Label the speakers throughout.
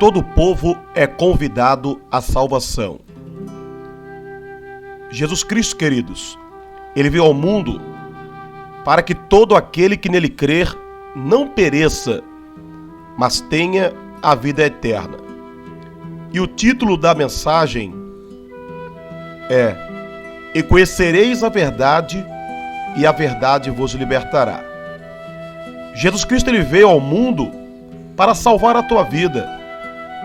Speaker 1: todo o povo é convidado à salvação. Jesus Cristo, queridos, ele veio ao mundo para que todo aquele que nele crer não pereça, mas tenha a vida eterna. E o título da mensagem é: E conhecereis a verdade, e a verdade vos libertará. Jesus Cristo, ele veio ao mundo para salvar a tua vida,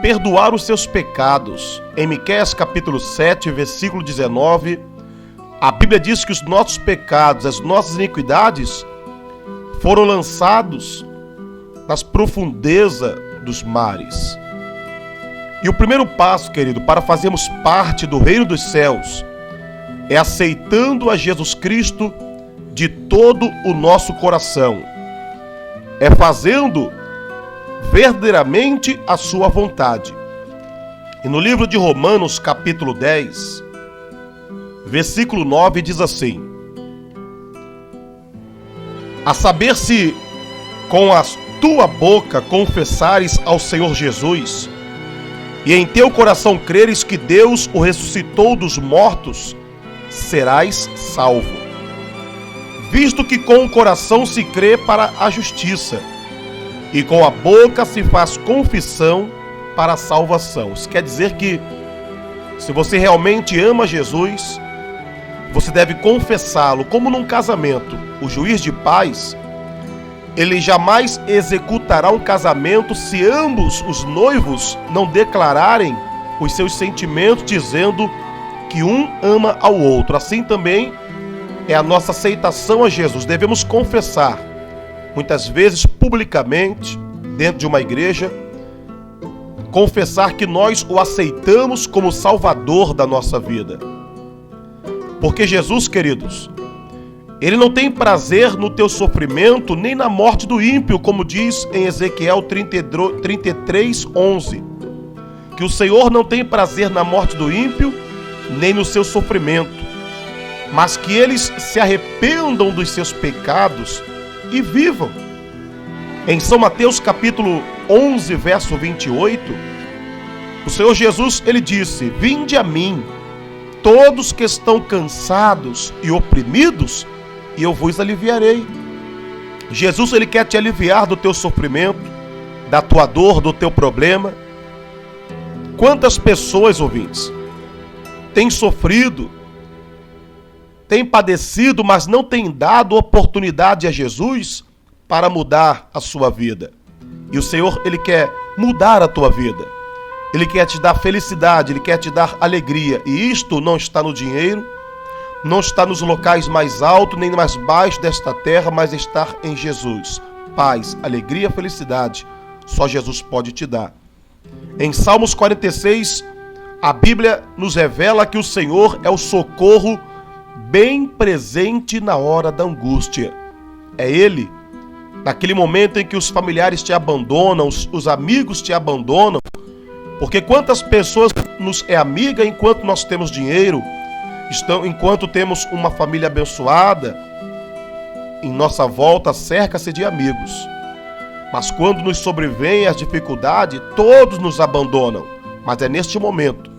Speaker 1: perdoar os seus pecados. Em Miqueias capítulo 7, versículo 19, a Bíblia diz que os nossos pecados, as nossas iniquidades foram lançados nas profundezas dos mares. E o primeiro passo, querido, para fazermos parte do reino dos céus é aceitando a Jesus Cristo de todo o nosso coração. É fazendo verdadeiramente a sua vontade. E no livro de Romanos, capítulo 10, versículo 9, diz assim: A saber, se com a tua boca confessares ao Senhor Jesus, e em teu coração creres que Deus o ressuscitou dos mortos, serás salvo. Visto que com o coração se crê para a justiça, e com a boca se faz confissão para a salvação. Isso quer dizer que, se você realmente ama Jesus, você deve confessá-lo. Como num casamento, o juiz de paz, ele jamais executará um casamento se ambos os noivos não declararem os seus sentimentos, dizendo que um ama ao outro. Assim também é a nossa aceitação a Jesus. Devemos confessar, muitas vezes publicamente, dentro de uma igreja, confessar que nós o aceitamos como Salvador da nossa vida. Porque Jesus, queridos, ele não tem prazer no teu sofrimento, nem na morte do ímpio, como diz em Ezequiel 33, 11. Que o Senhor não tem prazer na morte do ímpio, nem no seu sofrimento, mas que eles se arrependam dos seus pecados e vivam. Em São Mateus capítulo 11, verso 28, o Senhor Jesus, ele disse: Vinde a mim, todos que estão cansados e oprimidos, e eu vos aliviarei. Jesus, ele quer te aliviar do teu sofrimento, da tua dor, do teu problema. Quantas pessoas, ouvintes, têm sofrido, têm padecido, mas não têm dado oportunidade a Jesus para mudar a sua vida. E o Senhor, ele quer mudar a tua vida. Ele quer te dar felicidade, ele quer te dar alegria. E isto não está no dinheiro, não está nos locais mais altos, nem mais baixos desta terra, mas está em Jesus. Paz, alegria, felicidade, só Jesus pode te dar. Em Salmos 46, a Bíblia nos revela que o Senhor é o socorro bem presente na hora da angústia. É Ele, naquele momento em que os familiares te abandonam, os amigos te abandonam, porque quantas pessoas nos é amiga enquanto nós temos dinheiro, enquanto temos uma família abençoada, em nossa volta cerca-se de amigos. Mas quando nos sobrevém as dificuldades, todos nos abandonam. Mas é neste momento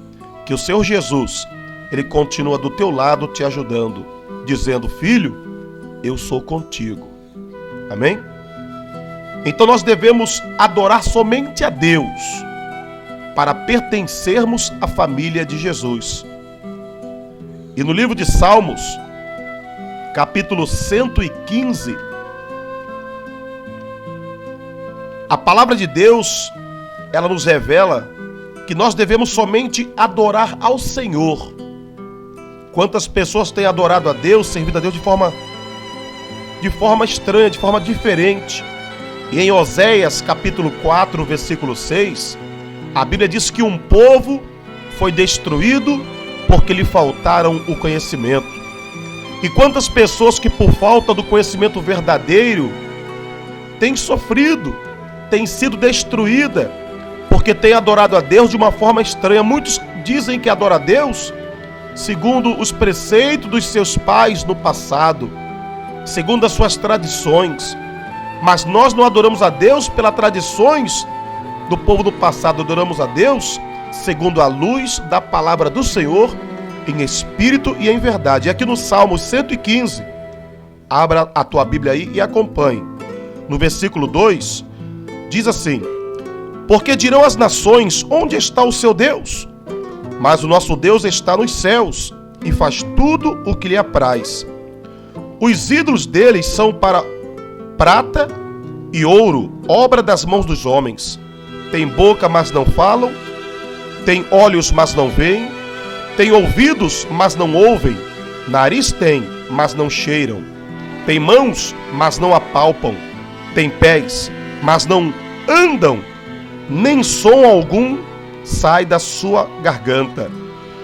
Speaker 1: que o Senhor Jesus, ele continua do teu lado te ajudando, dizendo: Filho, eu sou contigo. Amém? Então nós devemos adorar somente a Deus para pertencermos à família de Jesus. E no livro de Salmos, capítulo 115, a palavra de Deus, ela nos revela que nós devemos somente adorar ao Senhor. Quantas pessoas têm adorado a Deus, servido a Deus de forma estranha, de forma diferente. E em Oséias, capítulo 4, versículo 6, a Bíblia diz que um povo foi destruído porque lhe faltaram o conhecimento. E quantas pessoas que por falta do conhecimento verdadeiro têm sofrido, têm sido destruídas, porque têm adorado a Deus de uma forma estranha. Muitos dizem que adoram a Deus segundo os preceitos dos seus pais no passado, segundo as suas tradições. Mas nós não adoramos a Deus pelas tradições do povo do passado, adoramos a Deus segundo a luz da palavra do Senhor, em espírito e em verdade. E aqui no Salmo 115, abra a tua Bíblia aí e acompanhe. No versículo 2, diz assim: porque dirão as nações, onde está o seu Deus? Mas o nosso Deus está nos céus e faz tudo o que lhe apraz. Os ídolos deles são para prata e ouro, obra das mãos dos homens. Tem boca, mas não falam, tem olhos, mas não veem, tem ouvidos, mas não ouvem, nariz tem, mas não cheiram, tem mãos, mas não apalpam, tem pés, mas não andam, nem som algum sai da sua garganta.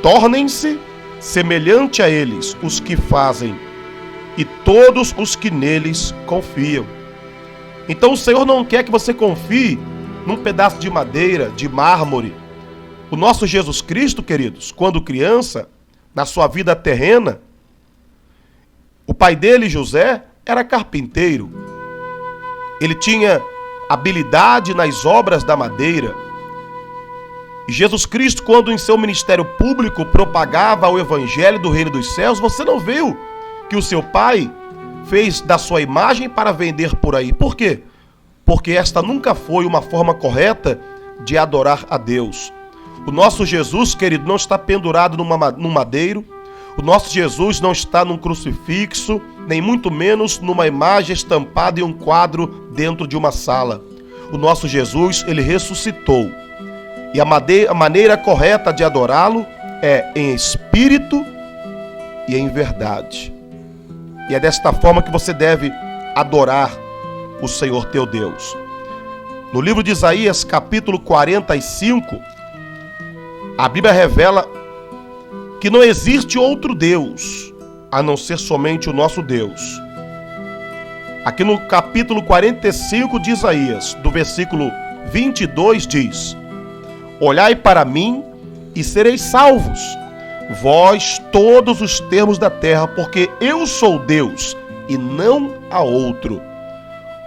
Speaker 1: Tornem-se semelhante a eles os que fazem, e todos os que neles confiam. Então o Senhor não quer que você confie num pedaço de madeira, de mármore. O nosso Jesus Cristo, queridos, quando criança, na sua vida terrena, o pai dele, José, era carpinteiro. Ele tinha habilidade nas obras da madeira. E Jesus Cristo, quando em seu ministério público propagava o evangelho do reino dos céus, você não viu que o seu pai fez da sua imagem para vender por aí. Por quê? Porque esta nunca foi uma forma correta de adorar a Deus. O nosso Jesus, querido, não está pendurado num madeiro. O nosso Jesus não está num crucifixo, nem muito menos numa imagem estampada em um quadro dentro de uma sala. O nosso Jesus, ele ressuscitou. E a maneira correta de adorá-lo é em espírito e em verdade. E é desta forma que você deve adorar o Senhor teu Deus. No livro de Isaías, capítulo 45, a Bíblia revela que não existe outro Deus a não ser somente o nosso Deus. Aqui no capítulo 45 de Isaías, do versículo 22, diz: olhai para mim e sereis salvos, vós todos os termos da terra, porque eu sou Deus e não há outro.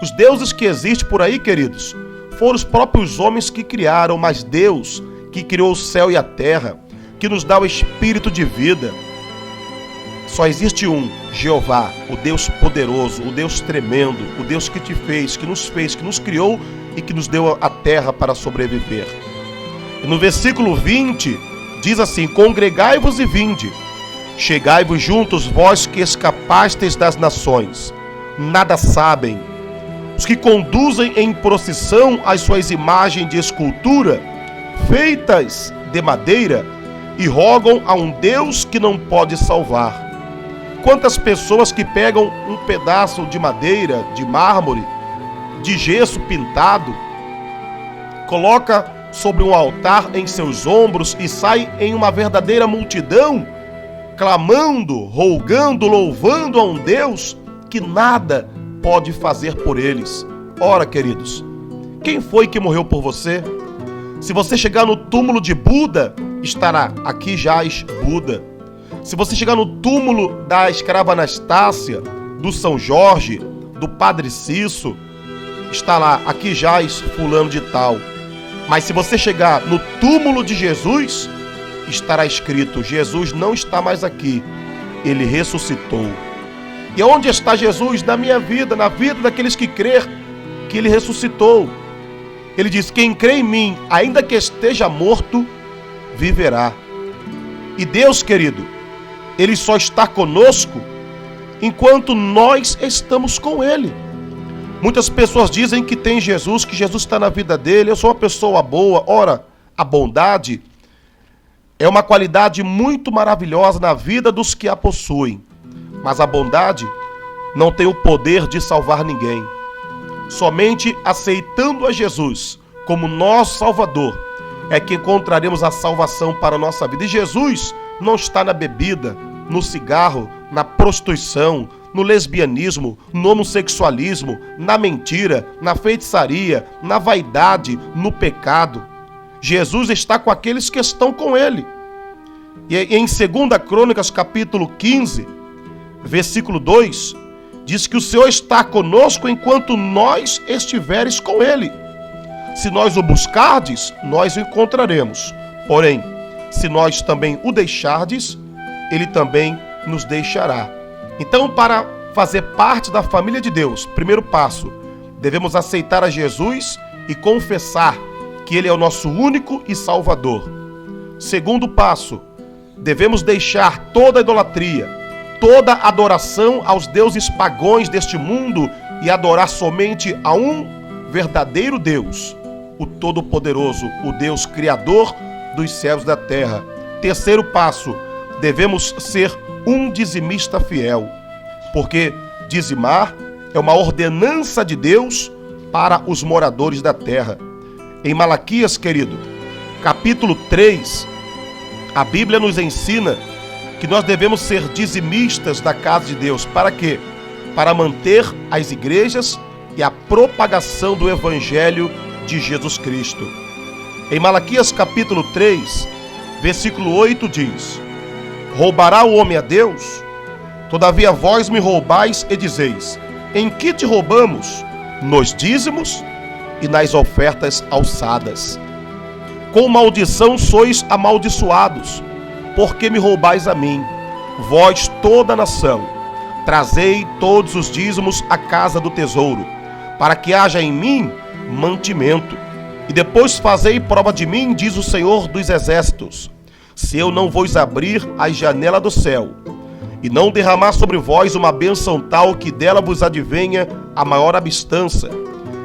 Speaker 1: Os deuses que existem por aí, queridos, foram os próprios homens que criaram, mas Deus, que criou o céu e a terra, que nos dá o espírito de vida, só existe um, Jeová, o Deus poderoso, o Deus tremendo, o Deus que te fez, que nos criou e que nos deu a terra para sobreviver. E no versículo 20, diz assim: congregai-vos e vinde, chegai-vos juntos, vós que escapastes das nações, nada sabem, os que conduzem em procissão as suas imagens de escultura, feitas de madeira, e rogam a um Deus que não pode salvar. Quantas pessoas que pegam um pedaço de madeira, de mármore, de gesso pintado, coloca sobre um altar em seus ombros e sai em uma verdadeira multidão, clamando, rogando, louvando a um Deus que nada pode fazer por eles. Ora, queridos, quem foi que morreu por você? Se você chegar no túmulo de Buda, estará: aqui jaz Buda. Se você chegar no túmulo da escrava Anastácia, do São Jorge, do Padre Cício, está lá: aqui jaz fulano de tal. Mas se você chegar no túmulo de Jesus, estará escrito: Jesus não está mais aqui, ele ressuscitou. E onde está Jesus? Na minha vida, na vida daqueles que crer que ele ressuscitou. Ele diz: quem crê em mim, ainda que esteja morto, viverá. E Deus, querido, ele só está conosco enquanto nós estamos com ele. Muitas pessoas dizem que tem Jesus, que Jesus está na vida dele. Eu sou uma pessoa boa. Ora, a bondade é uma qualidade muito maravilhosa na vida dos que a possuem. Mas a bondade não tem o poder de salvar ninguém. Somente aceitando a Jesus como nosso Salvador é que encontraremos a salvação para a nossa vida. E Jesus não está na bebida, no cigarro, na prostituição, no lesbianismo, no homossexualismo, na mentira, na feitiçaria, na vaidade, no pecado. Jesus está com aqueles que estão com ele. E em 2 Crônicas, capítulo 15, versículo 2, diz que o Senhor está conosco enquanto nós estiveres com ele. Se nós o buscardes, nós o encontraremos. Porém, se nós também o deixardes, ele também nos deixará. Então, para fazer parte da família de Deus, primeiro passo, devemos aceitar a Jesus e confessar que ele é o nosso único e salvador. Segundo passo, devemos deixar toda a idolatria, toda a adoração aos deuses pagãos deste mundo e adorar somente a um verdadeiro Deus, o Todo-Poderoso, o Deus Criador dos céus e da terra. Terceiro passo, devemos ser um dizimista fiel, porque dizimar é uma ordenança de Deus para os moradores da terra. Em Malaquias, querido, capítulo 3, a Bíblia nos ensina que nós devemos ser dizimistas da casa de Deus. Para quê? Para manter as igrejas e a propagação do Evangelho de Jesus Cristo. Em Malaquias capítulo 3, versículo 8 diz: Roubará o homem a Deus? Todavia vós me roubais e dizeis: em que te roubamos? Nos dízimos e nas ofertas alçadas. Com maldição sois amaldiçoados, porque me roubais a mim, vós toda a nação. Trazei todos os dízimos à casa do tesouro, para que haja em mim mantimento. E depois fazei prova de mim, diz o Senhor dos Exércitos, se eu não vos abrir as janelas do céu, e não derramar sobre vós uma bênção tal que dela vos advenha a maior abastança.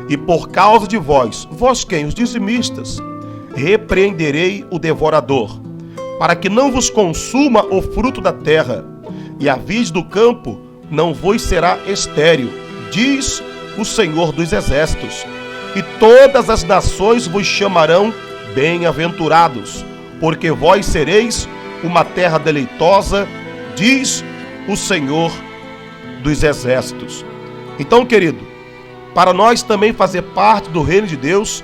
Speaker 1: E por causa de vós, vós quem? Os dizimistas, repreenderei o devorador, para que não vos consuma o fruto da terra, e a vide do campo não vos será estéril, diz o Senhor dos Exércitos. E todas as nações vos chamarão bem-aventurados, porque vós sereis uma terra deleitosa, diz o Senhor dos Exércitos. Então, querido, para nós também fazer parte do reino de Deus,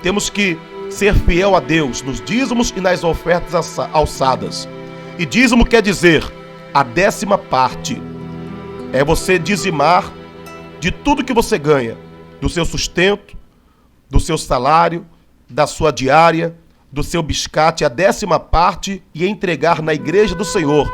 Speaker 1: temos que ser fiel a Deus nos dízimos e nas ofertas alçadas. E dízimo quer dizer a 10ª parte. É você dizimar de tudo que você ganha, do seu sustento, do seu salário, da sua diária, do seu biscate, a 10ª parte, e entregar na igreja do Senhor,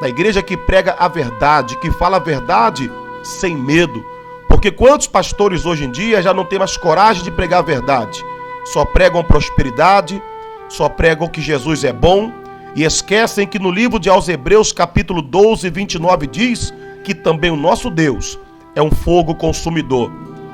Speaker 1: na igreja que prega a verdade, que fala a verdade sem medo. Porque quantos pastores hoje em dia já não têm mais coragem de pregar a verdade? Só pregam prosperidade, só pregam que Jesus é bom, e esquecem que no livro de aos Hebreus, capítulo 12, 29, diz que também o nosso Deus é um fogo consumidor.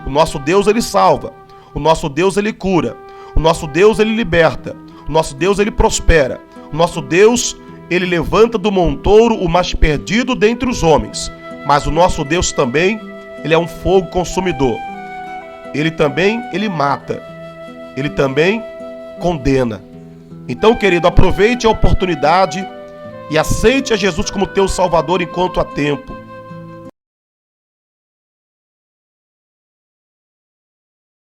Speaker 1: O nosso Deus, ele salva. O nosso Deus, ele cura. O nosso Deus, ele liberta. O nosso Deus, ele prospera. O nosso Deus, ele levanta do montouro o mais perdido dentre os homens. Mas o nosso Deus também, ele é um fogo consumidor. Ele também, ele mata. Ele também condena. Então, querido, aproveite a oportunidade e aceite a Jesus como teu Salvador enquanto há tempo.